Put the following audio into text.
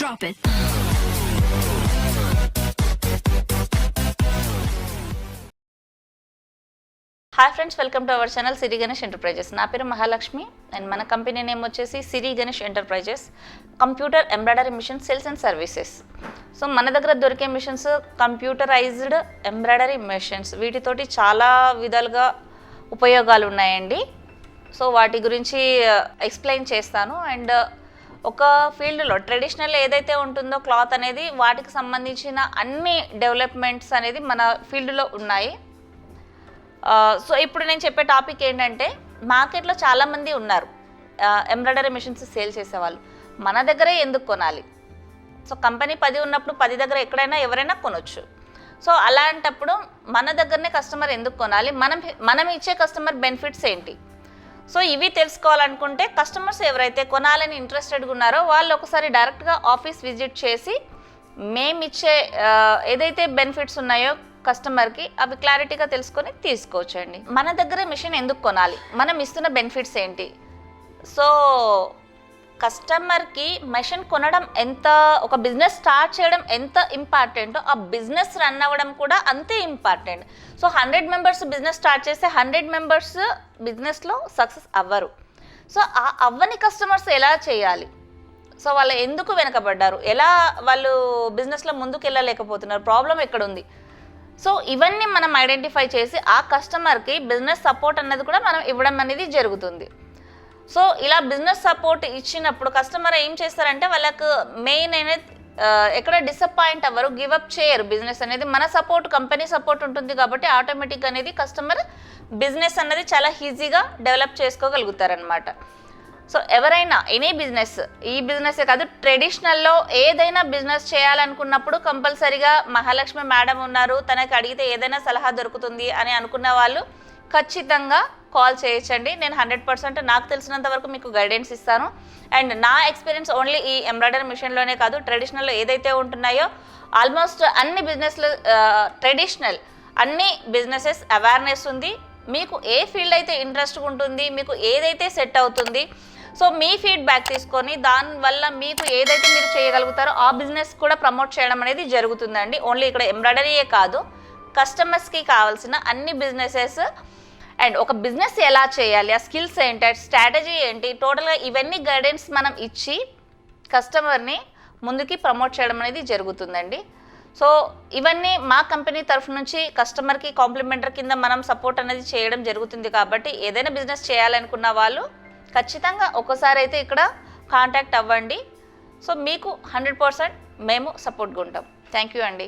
Drop it. Hi friends, welcome to our channel Siri Ganesh enterprises. నా పేరు Mahalakshmi and మన company name వచ్చేసి Siri Ganesh enterprises computer embroidery machine sales and services. So మన దగ్గర దొరికే మిషన్స్ కంప్యూటరైజ్డ్ ఎంబ్రాయిడరీ మిషన్స్. వీటితోటి చాలా విధాలుగా ఉపయోగాలు ఉన్నాయండి. సో వాటి గురించి ఎక్స్ప్లెయిన్ చేస్తాను. అండ్ ఒక ఫీల్డ్లో ట్రెడిషనల్ ఏదైతే ఉంటుందో క్లాత్ అనేది, వాటికి సంబంధించిన అన్ని డెవలప్మెంట్స్ అనేది మన ఫీల్డ్లో ఉన్నాయి. సో ఇప్పుడు నేను చెప్పే టాపిక్ ఏంటంటే, మార్కెట్లో చాలామంది ఉన్నారు ఎంబ్రాయిడరీ మిషన్స్ సేల్ చేసేవాళ్ళు. మన దగ్గరే ఎందుకు కొనాలి? సో కంపెనీ 10 ఉన్నప్పుడు 10 దగ్గర ఎక్కడైనా ఎవరైనా కొనవచ్చు. సో అలాంటప్పుడు మన దగ్గరనే కస్టమర్ ఎందుకు కొనాలి? మనం ఇచ్చే కస్టమర్ బెనిఫిట్స్ ఏంటి? సో ఇవి తెలుసుకోవాలనుకుంటే కస్టమర్స్ ఎవరైతే కొనాలని ఇంట్రెస్టెడ్గా ఉన్నారో వాళ్ళు ఒకసారి డైరెక్ట్గా ఆఫీస్ విజిట్ చేసి మేమిచ్చే ఏదైతే బెనిఫిట్స్ ఉన్నాయో కస్టమర్కి అవి క్లారిటీగా తెలుసుకొని తీసుకోవచ్చండి. మన దగ్గర మిషన్ ఎందుకు కొనాలి? మనం ఇస్తున్న బెనిఫిట్స్ ఏంటి? సో కస్టమర్కి మెషిన్ కొనడం ఎంత, ఒక బిజినెస్ స్టార్ట్ చేయడం ఎంత ఇంపార్టెంటో, ఆ బిజినెస్ రన్ అవ్వడం కూడా అంతే important. So 100 members business start చేస్తే 100 మెంబర్స్ బిజినెస్లో సక్సెస్ అవ్వరు. సో ఆ అవ్వని కస్టమర్స్ ఎలా చేయాలి? సో వాళ్ళు ఎందుకు వెనకబడ్డారు? ఎలా వాళ్ళు బిజినెస్లో ముందుకు వెళ్ళలేకపోతున్నారు? ప్రాబ్లం ఎక్కడుంది? సో ఇవన్నీ మనం ఐడెంటిఫై చేసి ఆ కస్టమర్కి బిజినెస్ సపోర్ట్ అన్నది కూడా మనం ఇవ్వడం అనేది జరుగుతుంది. సో ఇలా బిజినెస్ సపోర్ట్ ఇచ్చినప్పుడు కస్టమర్ ఏం చేస్తారంటే, వాళ్ళకు మెయిన్ అనేది ఎక్కడ డిసప్పాయింట్ అవ్వరు, గివప్ చేయరు. బిజినెస్ అనేది మన సపోర్ట్, కంపెనీ సపోర్ట్ ఉంటుంది కాబట్టి ఆటోమేటిక్ అనేది కస్టమర్ బిజినెస్ అన్నది చాలా ఈజీగా డెవలప్ చేసుకోగలుగుతారనమాట. సో ఎవరైనా ఎనీ బిజినెస్, ఈ బిజినెసే కాదు, ట్రెడిషనల్లో ఏదైనా బిజినెస్ చేయాలనుకున్నప్పుడు కంపల్సరీగా మహాలక్ష్మి మేడం ఉన్నారు, తనకి అడిగితే ఏదైనా సలహా దొరుకుతుంది అని అనుకున్న వాళ్ళు ఖచ్చితంగా కాల్ చేయొచ్చండి. నేను 100% నాకు తెలిసినంత వరకు మీకు గైడెన్స్ ఇస్తాను. అండ్ నా ఎక్స్పీరియన్స్ ఓన్లీ ఈ ఎంబ్రాయిడరీ మిషన్లోనే కాదు, ట్రెడిషనల్లో ఏదైతే ఉంటున్నాయో ఆల్మోస్ట్ అన్ని బిజినెస్లు, ట్రెడిషనల్ అన్ని బిజినెసెస్ అవేర్నెస్ ఉంది. మీకు ఏ ఫీల్డ్ అయితే ఇంట్రెస్ట్గా ఉంటుంది, మీకు ఏదైతే సెట్ అవుతుంది, సో మీ ఫీడ్బ్యాక్ తీసుకొని దానివల్ల మీకు ఏదైతే మీరు చేయగలుగుతారో ఆ బిజినెస్ కూడా ప్రమోట్ చేయడం అనేది జరుగుతుందండి. ఓన్లీ ఇక్కడ ఎంబ్రాయిడరీయే కాదు, కస్టమర్స్కి కావాల్సిన అన్ని బిజినెసెస్ అండ్ ఒక బిజినెస్ ఎలా చేయాలి, ఆ స్కిల్స్ ఏంటి, స్ట్రాటజీ ఏంటి, టోటల్గా ఇవన్నీ గైడెన్స్ మనం ఇచ్చి కస్టమర్ని ముందుకి ప్రమోట్ చేయడం అనేది జరుగుతుందండి. సో ఇవన్నీ మా కంపెనీ తరఫు నుంచి కస్టమర్కి కాంప్లిమెంటరీ కింద మనం సపోర్ట్ అనేది చేయడం జరుగుతుంది. కాబట్టి ఏదైనా బిజినెస్ చేయాలనుకున్న వాళ్ళు ఖచ్చితంగా ఒకసారి అయితే ఇక్కడ కాంటాక్ట్ అవ్వండి. సో మీకు 100% మేము సపోర్ట్గా ఉంటాం. థ్యాంక్ యూ అండి.